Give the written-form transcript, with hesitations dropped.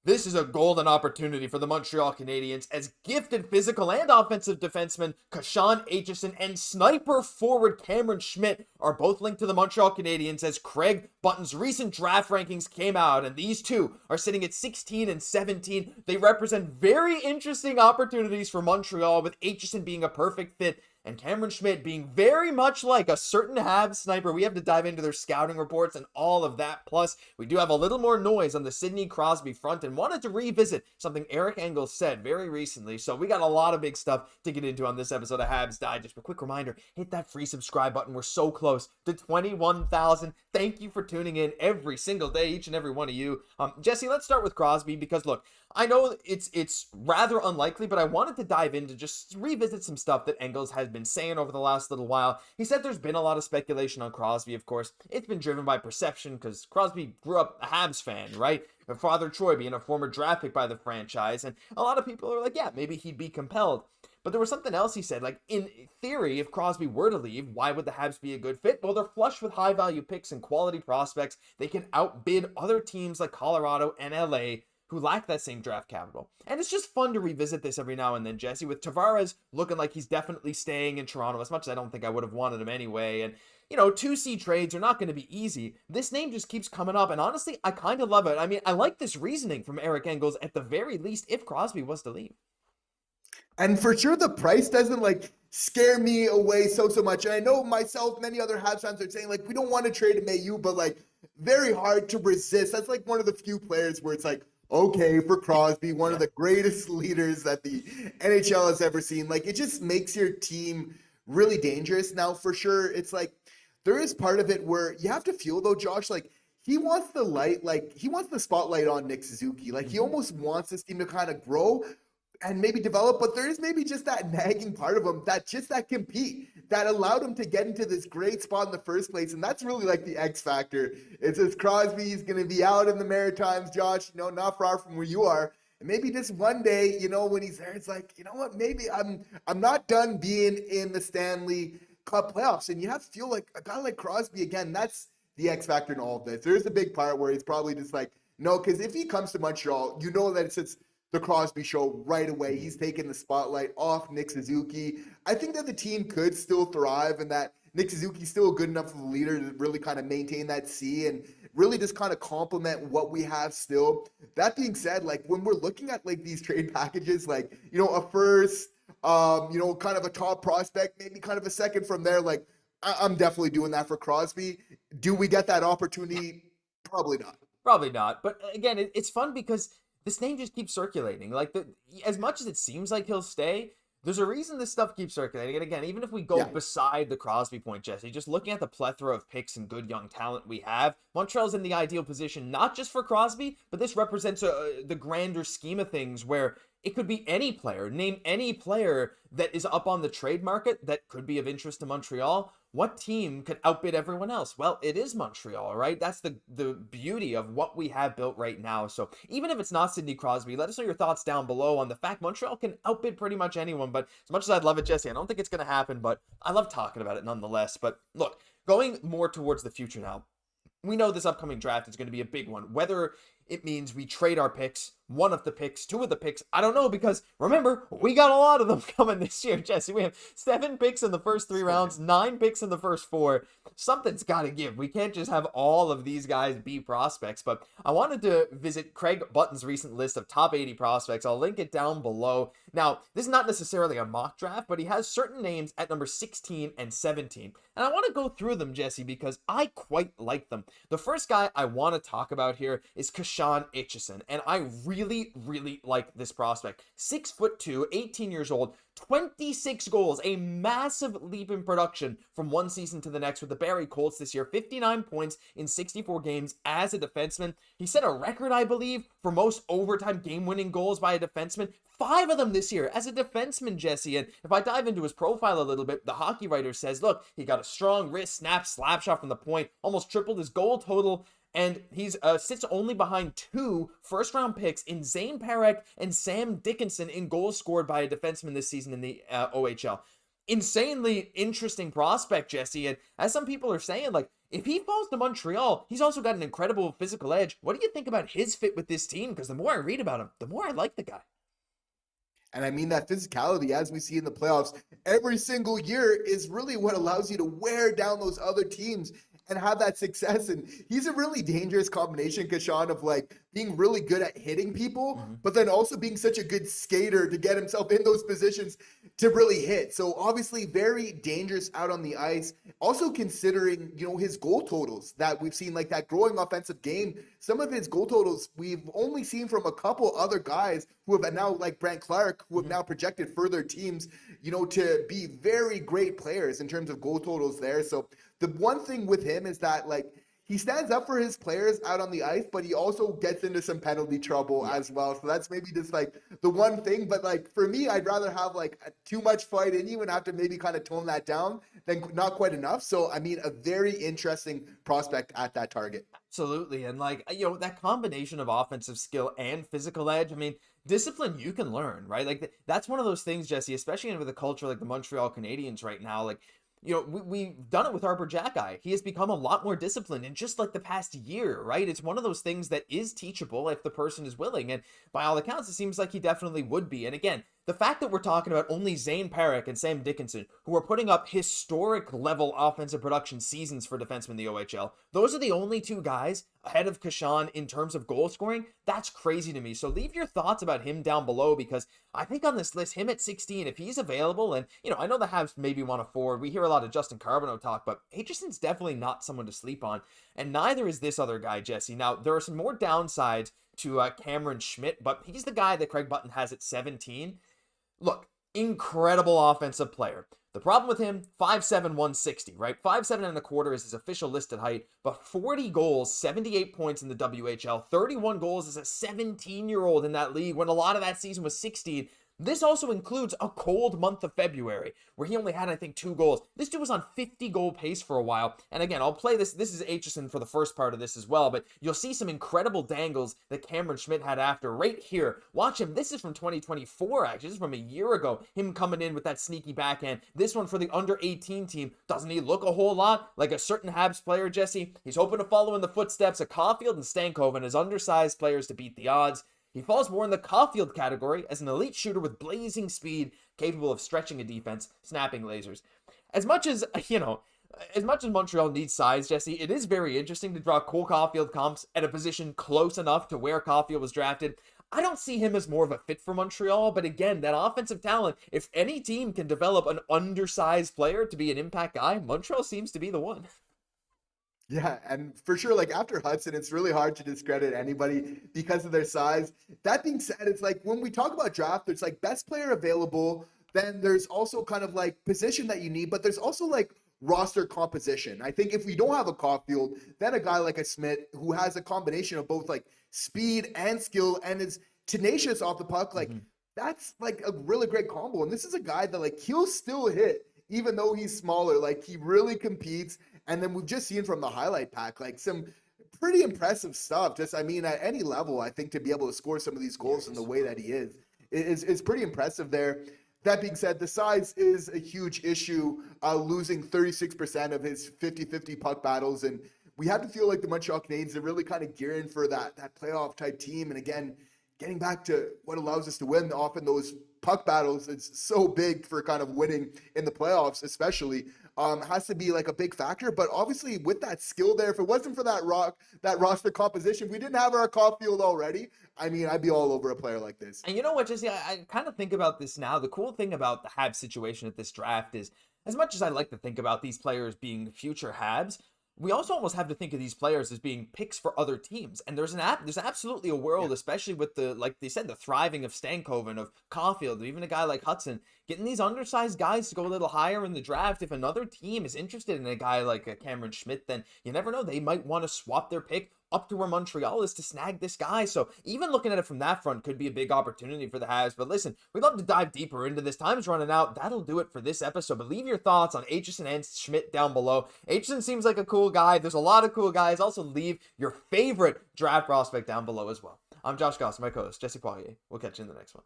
This is a golden opportunity for the Montreal Canadiens as gifted physical and offensive defensemen Kashawn, Aitcheson, and sniper forward Cameron Schmidt are both linked to the Montreal Canadiens as Craig Button's recent draft rankings came out, and these two are sitting at 16 and 17. They represent very interesting opportunities for Montreal, with Aitcheson being a perfect fit and Cameron Schmidt being very much like a certain Habs sniper. We have to dive into their scouting reports and all of that. Plus, we do have a little more noise on the Sidney Crosby front and wanted to revisit something Eric Engels said very recently. So we got a lot of big stuff to get into on this episode of Habs Digest. But quick reminder, hit that free subscribe button. We're so close to 21,000. Thank you for tuning in every single day, each and every one of you. Jesse, let's start with Crosby because look, I know it's rather unlikely, but I wanted to dive into just revisit some stuff that Engels has been saying over the last little while. He said there's been a lot of speculation on Crosby, of course. It's been driven by perception because Crosby grew up a Habs fan, right? Her father Troy being a former draft pick by the franchise, and a lot of people are like, yeah, maybe he'd be compelled. But there was something else he said, like, in theory, if Crosby were to leave, why would the Habs be a good fit? Well, they're flush with high-value picks and quality prospects. They can outbid other teams like Colorado and LA who lack that same draft capital. And it's just fun to revisit this every now and then, Jesse, with Tavares looking like he's definitely staying in Toronto, as much as I don't think I would have wanted him anyway. And, you know, 2C trades are not going to be easy. This name just keeps coming up, and honestly, I kind of love it. I mean, I like this reasoning from Eric Engels, at the very least, if Crosby was to leave. And for sure, the price doesn't scare me away so much. And I know myself, many other Habs fans are saying we don't want to trade Mayu, but very hard to resist. That's one of the few players where it's okay, for Crosby, one of the greatest leaders that the NHL has ever seen. It just makes your team really dangerous. Now, for sure, it's there is part of it where you have to feel though, Josh, he wants the light, he wants the spotlight on Nick Suzuki. He almost wants this team to kind of grow and maybe develop, but there is maybe just that nagging part of him that compete that allowed him to get into this great spot in the first place. And that's really the X factor. It says Crosby's going to be out in the Maritimes, Josh, not far from where you are. And maybe just one day, when he's there, it's you know what, maybe I'm not done being in the Stanley Cup playoffs. And you have to feel like a guy like Crosby, again, that's the X factor in all of this. There's a big part where he's probably just no, because if he comes to Montreal, that it's the Crosby show right away. He's taking the spotlight off Nick Suzuki. I think that the team could still thrive and that Nick Suzuki's still good enough of a leader to really kind of maintain that C and really just kind of complement what we have still. That being said, when we're looking at these trade packages, a first, kind of a top prospect, maybe kind of a second from there, I'm definitely doing that for Crosby. Do we get that opportunity? Probably not. Probably not. But again, it's fun because this name just keeps circulating. As much as it seems like he'll stay, there's a reason this stuff keeps circulating. And again, even if we go beside the Crosby point, Jesse, just looking at the plethora of picks and good young talent we have, Montreal's in the ideal position, not just for Crosby, but this represents the grander scheme of things where it could be any player. Name any player that is up on the trade market that could be of interest to Montreal. What team could outbid everyone else? Well, it is Montreal, right? That's the beauty of what we have built right now. So even if it's not Sidney Crosby, let us know your thoughts down below on the fact Montreal can outbid pretty much anyone. But as much as I'd love it, Jesse, I don't think it's going to happen, but I love talking about it nonetheless. But look, going more towards the future now, we know this upcoming draft is going to be a big one. Whether it means we trade our picks, one of the picks, two of the picks, I don't know, because remember, we got a lot of them coming this year, Jesse. We have 7 picks in the first 3 rounds, 9 picks in the first 4. Something's got to give. We can't just have all of these guys be prospects, but I wanted to visit Craig Button's recent list of top 80 prospects. I'll link it down below. Now, this is not necessarily a mock draft, but he has certain names at number 16 and 17. And I want to go through them, Jesse, because I quite like them. The first guy I want to talk about here is Kashawn Aitcheson, and I really like this prospect. 6'2", 18 years old, 26 goals, a massive leap in production from one season to the next with the Barrie Colts this year. 59 points in 64 games as a defenseman. He set a record, I believe, for most overtime game-winning goals by a defenseman. 5 of them this year as a defenseman, Jesse. And if I dive into his profile a little bit, the hockey writer says, look, he got a strong wrist snap, slap shot from the point, almost tripled his goal total, and he's sits only behind 2 first-round picks in Zane Parekh and Sam Dickinson in goals scored by a defenseman this season in the OHL. Insanely interesting prospect, Jesse, and as some people are saying, If he falls to Montreal, he's also got an incredible physical edge. What do you think about his fit with this team? Because the more I read about him, the more I like the guy. And I mean, that physicality, as we see in the playoffs every single year, is really what allows you to wear down those other teams and have that success. And he's a really dangerous combination, Kashawn, of like being really good at hitting people, but then also being such a good skater to get himself in those positions to really hit. So obviously very dangerous out on the ice. Also considering, his goal totals that we've seen, like that growing offensive game, some of his goal totals we've only seen from a couple other guys who have now, like Brent Clark, who have now projected further teams, to be very great players in terms of goal totals there. So the one thing with him is that, like, he stands up for his players out on the ice, but he also gets into some penalty trouble as well. So that's maybe just like the one thing. But like for me, I'd rather have like too much fight in you and have to maybe kind of tone that down than not quite enough. So, I mean, a very interesting prospect at that target. Absolutely. And like, that combination of offensive skill and physical edge, I mean, discipline you can learn, right? Like that's one of those things, Jesse, especially with a culture like the Montreal Canadiens right now. Like, we've done it with Arber Xhekaj. He has become a lot more disciplined in just like the past year, right? It's one of those things that is teachable if the person is willing. And by all accounts, it seems like he definitely would be. And again, the fact that we're talking about only Zane Parekh and Sam Dickinson, who are putting up historic level offensive production seasons for defensemen in the OHL, those are the only two guys ahead of Kashawn in terms of goal scoring. That's crazy to me. So leave your thoughts about him down below, because I think on this list, him at 16, if he's available, and I know the Habs maybe want to forward. We hear a lot of Justin Carbonneau talk, but Aitcheson's definitely not someone to sleep on, and neither is this other guy, Jesse. Now, there are some more downsides to Cameron Schmidt, but he's the guy that Craig Button has at 17. Look, incredible offensive player. The problem with him, 5'7", 160, right? 5'7" and a quarter is his official listed height, but 40 goals, 78 points in the WHL, 31 goals as a 17-year-old in that league when a lot of that season was 16. This also includes a cold month of February where he only had, I think, 2 goals. This dude was on 50-goal pace for a while. And again, I'll play this. This is Aitcheson for the first part of this as well, but you'll see some incredible dangles that Cameron Schmidt had after right here. Watch him. This is from 2024, actually. This is from a year ago. Him coming in with that sneaky backhand. This one for the under-18 team. Doesn't he look a whole lot like a certain Habs player, Jesse? He's hoping to follow in the footsteps of Caufield and Stankoven as undersized players to beat the odds. He falls more in the Caufield category as an elite shooter with blazing speed, capable of stretching a defense, snapping lasers. As much as Montreal needs size, Jesse, it is very interesting to draw Cole Caufield comps at a position close enough to where Caufield was drafted. I don't see him as more of a fit for Montreal, but again, that offensive talent, if any team can develop an undersized player to be an impact guy, Montreal seems to be the one. Yeah, and for sure, like after Hutson, it's really hard to discredit anybody because of their size. That being said, it's like when we talk about draft, there's like best player available, then there's also kind of like position that you need, but there's also like roster composition. I think if we don't have a Caufield, then a guy like a Schmidt who has a combination of both like speed and skill and is tenacious off the puck, like that's like a really great combo. And this is a guy that like he'll still hit even though he's smaller. Like he really competes. And then we've just seen from the highlight pack, like some pretty impressive stuff. Just, I mean, at any level, I think to be able to score some of these goals in the way that he is pretty impressive there. That being said, the size is a huge issue, losing 36% of his 50-50 puck battles. And we have to feel like the Montreal Canadiens are really kind of gearing for that playoff type team. And again, getting back to what allows us to win, often those puck battles, it's so big for kind of winning in the playoffs, especially. Has to be like a big factor, but obviously with that skill there, if it wasn't for that roster composition, if we didn't have our Caufield already, I mean, I'd be all over a player like this. And you know what, Jesse, I kind of think about this now. The cool thing about the Habs situation at this draft is, as much as I like to think about these players being future Habs, we also almost have to think of these players as being picks for other teams. And there's absolutely a world, especially with the, like they said, the thriving of Stankoven, of Caufield, even a guy like Hutson, getting these undersized guys to go a little higher in the draft. If another team is interested in a guy like a Cameron Schmidt, then you never know. They might want to swap their pick up to where Montreal is to snag this guy. So even looking at it from that front could be a big opportunity for the Habs. But listen, we'd love to dive deeper into this. Time's running out. That'll do it for this episode. But leave your thoughts on Aitcheson and Schmidt down below. Aitcheson seems like a cool guy. There's a lot of cool guys. Also leave your favorite draft prospect down below as well. I'm Josh Gosse, my co-host, Jesse Poirier. We'll catch you in the next one.